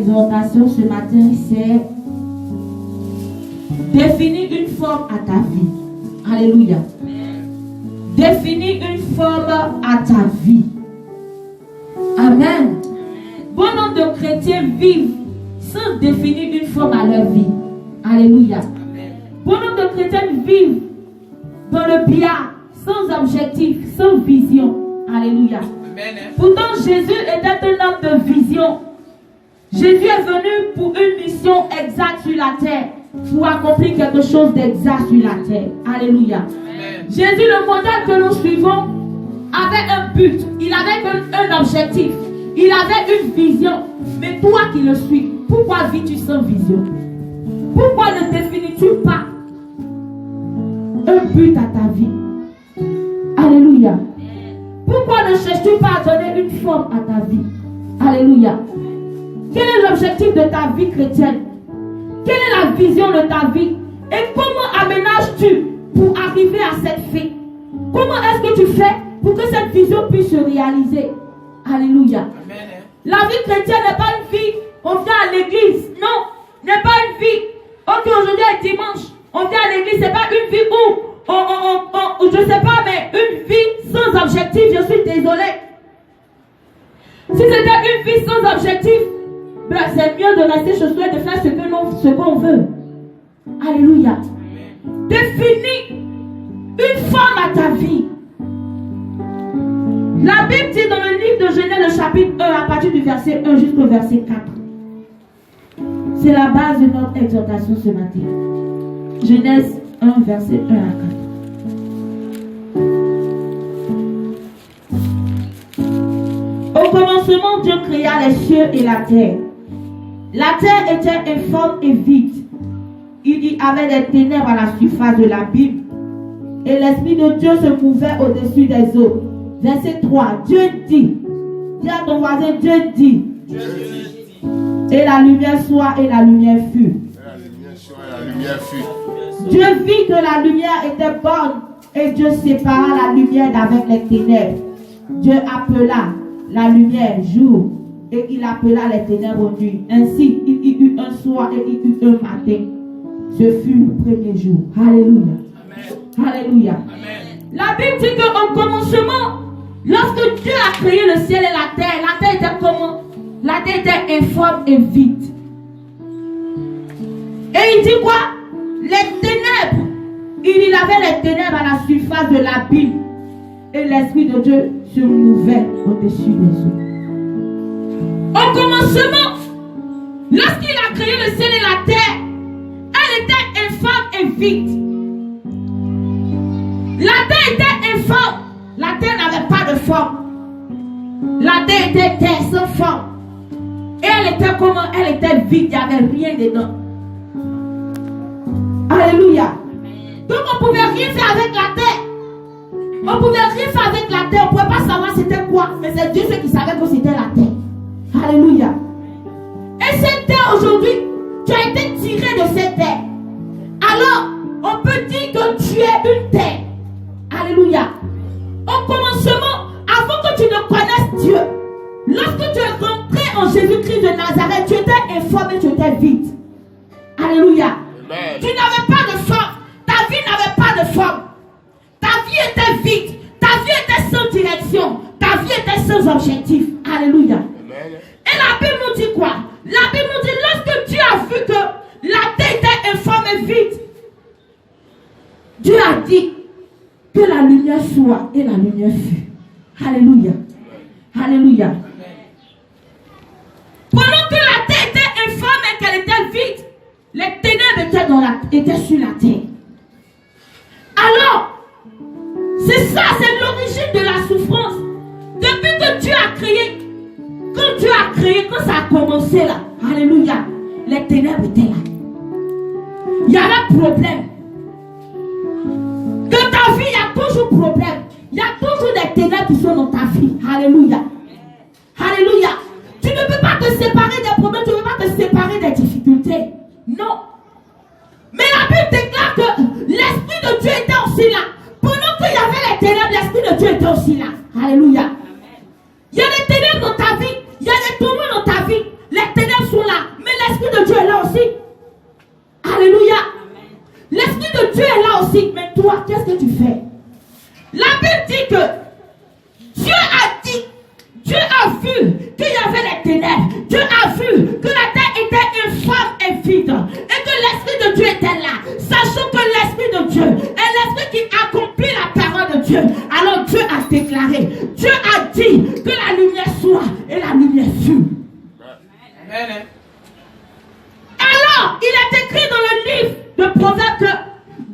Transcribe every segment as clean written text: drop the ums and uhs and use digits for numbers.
exhortation ce matin, c'est définir une forme à ta vie. Alléluia. Définir une forme à ta vie. Amen. Bon nombre de chrétiens vivent sans définir une forme à leur vie. Alléluia. Bon nombre de chrétiens vivent dans le billard, sans objectif, sans vision. Alléluia. Pourtant, Jésus était un homme de vision. Jésus est venu pour une mission exacte sur la terre, pour accomplir quelque chose d'exact sur la terre. Alléluia. Amen. Jésus, le modèle que nous suivons, avait un but. Il avait un objectif. Il avait une vision. Mais toi qui le suis, pourquoi vis-tu sans vision? Pourquoi ne définis-tu pas un but à ta vie? Alléluia. Pourquoi ne cherches-tu pas à donner une forme à ta vie? Alléluia. Quel est l'objectif de ta vie chrétienne? Quelle est la vision de ta vie? Et comment aménages-tu pour arriver à cette fin? Comment est-ce que tu fais pour que cette vision puisse se réaliser? Alléluia. Amen. La vie chrétienne n'est pas une vie, on vient à l'église. Non, n'est pas une vie. Ok, aujourd'hui est dimanche, on vient à l'église. C'est pas une vie où je sais pas, mais une vie sans objectif. Je suis désolé. Si c'était une vie sans objectif, ben c'est mieux de rester chez soi et de faire ce qu'on veut. Alléluia. Définis une forme à ta vie. La Bible dit dans le livre de Genèse, le chapitre 1, à partir du verset 1 jusqu'au verset 4. C'est la base de notre exhortation ce matin. Genèse 1, verset 1 à 4. Au commencement, Dieu créa les cieux et la terre. La terre était informe et vide. Il y avait des ténèbres à la surface de l'abîme. Et l'Esprit de Dieu se mouvait au-dessus des eaux. Verset 3. Dieu dit. Dis à ton voisin, Dieu dit. Et la lumière soit et la lumière fut. Dieu vit que la lumière était bonne. Et Dieu sépara la lumière d'avec les ténèbres. Dieu appela la lumière jour. Et il appela les ténèbres nuit. Ainsi, il y eut un soir et il y eut un matin. Ce fut le premier jour. Alléluia. Amen. Alléluia. Amen. La Bible dit qu'au commencement, lorsque Dieu a créé le ciel et la terre était comment? La terre était informe et vide. Et il dit quoi? Les ténèbres. Il avait les ténèbres à la surface de l'abîme. Et l'Esprit de Dieu se mouvait au-dessus des eaux. Au commencement, lorsqu'il a créé le ciel et la terre, elle était informe et vide. La terre était informe. La terre n'avait pas de forme. La terre était terre sans forme. Et elle était comment? Elle était vide. Il n'y avait rien dedans. Alléluia. Donc on ne pouvait rien faire avec la terre. On ne pouvait rien faire avec la terre. On ne pouvait pas savoir c'était quoi. Mais c'est Dieu qui savait que c'était la terre. Alléluia. Et cette terre aujourd'hui, tu as été tiré de cette terre. Alors, on peut dire que tu es une terre. Alléluia. Au commencement, avant que tu ne connaisses Dieu, lorsque tu es rentré en Jésus-Christ de Nazareth, tu étais informe et tu étais vide. Alléluia. Amen. Tu n'avais pas de forme. Ta vie n'avait pas de forme. Ta vie était vide. Ta vie était sans direction. Ta vie était sans objectif. Alléluia. Amen. Et la Bible nous dit quoi? La Bible nous dit lorsque Dieu a vu que la terre était informe et vide, Dieu a dit que la lumière soit et la lumière fut. Alléluia. Alléluia. Pendant que la terre était informe et qu'elle était vide, les ténèbres étaient sur la terre. Alors, c'est ça, c'est l'origine de la souffrance. Depuis que Dieu a créé, quand ça a commencé là, alléluia, les ténèbres étaient là. Il y avait problème. Dans ta vie, il y a toujours problème. Il y a toujours des ténèbres qui sont dans ta vie. Alléluia. Alléluia. Tu ne peux pas te séparer des problèmes, tu ne peux pas te séparer des difficultés. Non. Mais la Bible déclare que l'Esprit de Dieu était aussi là. Pendant qu'il y avait les ténèbres, l'Esprit de Dieu était aussi là. Alléluia. Il y a les ténèbres dans ta vie. Il y a les tourments dans ta vie. Les ténèbres sont là. que Dieu est là aussi. Mais toi, qu'est-ce que tu fais? La Bible dit que Dieu a vu qu'il y avait des ténèbres. Dieu a vu que la terre était infâme et vide. Et que l'Esprit de Dieu était là. Sachant que l'Esprit de Dieu est l'Esprit qui accomplit la parole de Dieu. Alors Dieu a déclaré. Dieu a dit que la lumière soit. Et la lumière fut. Amen. Alors, il est écrit dans le livre de Proverbes que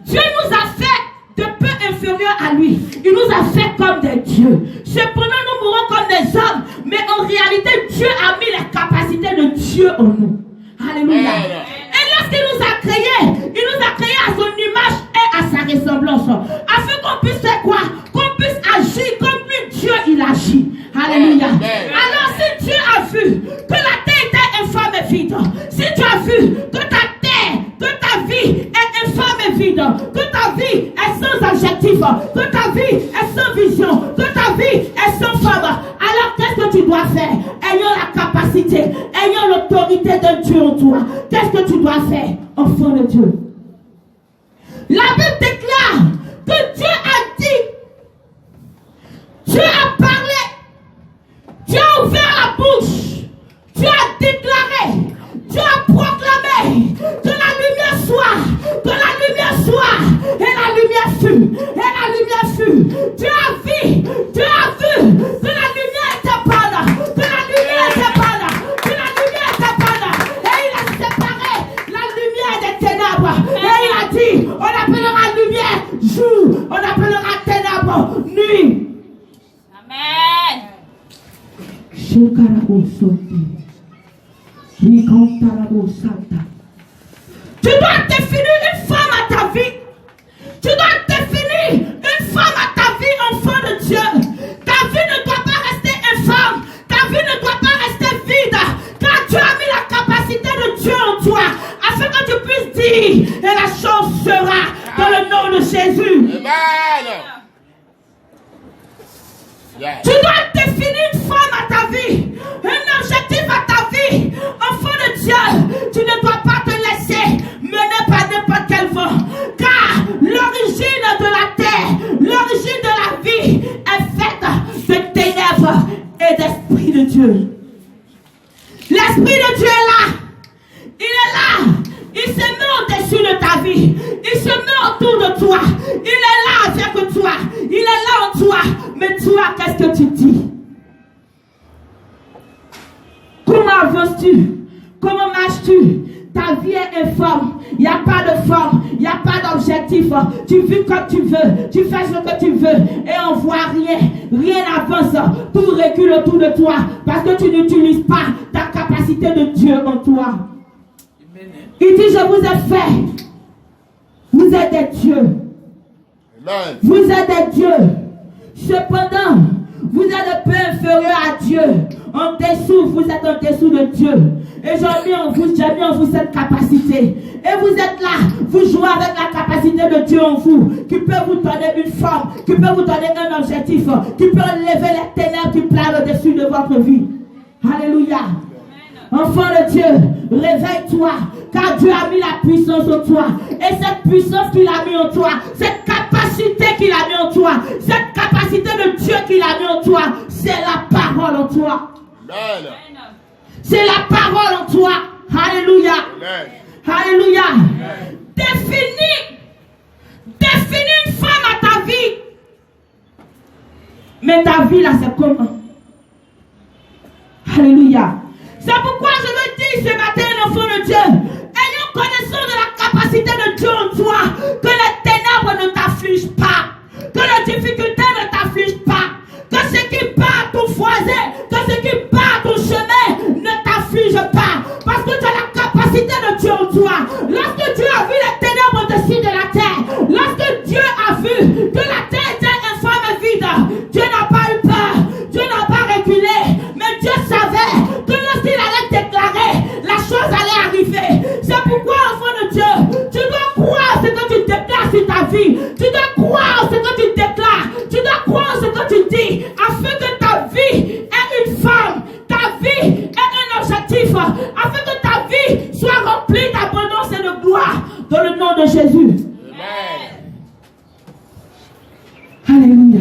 Dieu nous a fait de peu inférieurs à lui. Il nous a fait comme des dieux. Cependant, nous mourons comme des hommes. Mais en réalité, Dieu a mis les capacités de Dieu en nous. Alléluia. Et lorsqu'il nous a créés, il nous a créés à son image et à sa ressemblance. Afin qu'on puisse faire quoi? Qu'on puisse agir comme lui, Dieu, il agit. Alléluia. Alors, si Dieu a vu que la terre était infâme et vide, si tu as vu que ta terre, que ta vie est infâme et vide, que ta vie est sans objectif, que ta vie est sans vision, que ta vie est sans femme, alors qu'est-ce que tu dois faire? Ayant la capacité, ayant l'autorité de Dieu en toi, qu'est-ce que tu dois faire, enfant de Dieu? La Bible déclare que Dieu a dit, Dieu a parlé, Dieu a ouvert la bouche, Dieu a déclaré, Dieu a proclamé que la lumière soit, que la lumière soit, et la lumière fut, et la lumière fut. Dieu a vu que la lumière était bonne, que la lumière était bonne, que la lumière était bonne, et il a séparé la lumière des ténèbres, et il a dit, on appellera lumière jour, on appellera ténèbres nuit. Amen. Tu dois définir une femme à ta vie. Tu dois définir une femme à ta vie, enfant de Dieu. Ta vie ne doit pas rester infâme. Ta vie ne doit pas rester vide. Car Dieu a mis la capacité de Dieu en toi. Afin que tu puisses dire, et la chose sera dans le nom de Jésus. Amen. Tu dois définir une femme à ta vie, un objectif à ta vie. Enfant de Dieu, tu ne dois pas te laisser mener par n'importe quel vent. Car l'origine de la terre, l'origine de la vie est faite de ténèbres et d'esprit de Dieu. L'esprit de Dieu est là. Il est là. Il se met au-dessus de ta vie. Il se met autour de toi. Il est là avec toi. Il est là en toi. Mais toi, qu'est-ce que tu dis? Comment avances-tu? Comment marches-tu? Ta vie est informe. Il n'y a pas de forme. Il n'y a pas d'objectif. Tu vis comme tu veux. Tu fais ce que tu veux. Et on ne voit rien. Rien n'avance. Tout recule autour de toi. Parce que tu n'utilises pas ta capacité de Dieu en toi. Il dit, je vous ai fait. Vous êtes des dieux. Amen. Vous êtes des dieux. Cependant, vous êtes un peu inférieur à Dieu. En dessous, vous êtes en dessous de Dieu. Et j'ai mis en vous cette capacité. Et vous êtes là, vous jouez avec la capacité de Dieu en vous, qui peut vous donner une forme, qui peut vous donner un objectif, qui peut enlever les ténèbres qui planent au-dessus de votre vie. Alléluia. Enfant de Dieu, réveille-toi, car Dieu a mis la puissance en toi. Et cette puissance qu'il a mis en toi, cette capacité qu'il a mis en toi, cette capacité de Dieu qu'il a mis en toi, c'est la parole en toi. Amen. C'est la parole en toi. Alléluia. Amen. Alléluia. Amen. Définis une femme à ta vie. Mais ta vie là, c'est comment? Alléluia. C'est pourquoi je veux dire ce matin, enfant de Dieu, ayant connaissance de la capacité de Dieu en toi, que les ténèbres ne t'affligent pas, que les difficultés ne t'affligent pas, que ce qui bat ton foyer, que ce qui bat ton chemin ne t'afflige pas, parce que tu as la capacité de Dieu en toi. Lorsque Dieu a vu les ténèbres au-dessus de la terre, lorsque Dieu a vu que la terre était infâme et vide, Dieu n'a pas eu peur, Dieu n'a pas reculé, mais Dieu savait que lorsqu'il allait déclarer, la chose allait arriver. C'est pourquoi, enfant de Dieu, tu dois croire ce que tu déclares sur ta vie. Tu dois croire ce que tu déclares. Tu dois croire ce que tu dis, afin que ta vie ait une forme, ta vie ait un objectif, afin que ta vie soit remplie d'abondance et de gloire, dans le nom de Jésus. Amen. Alléluia.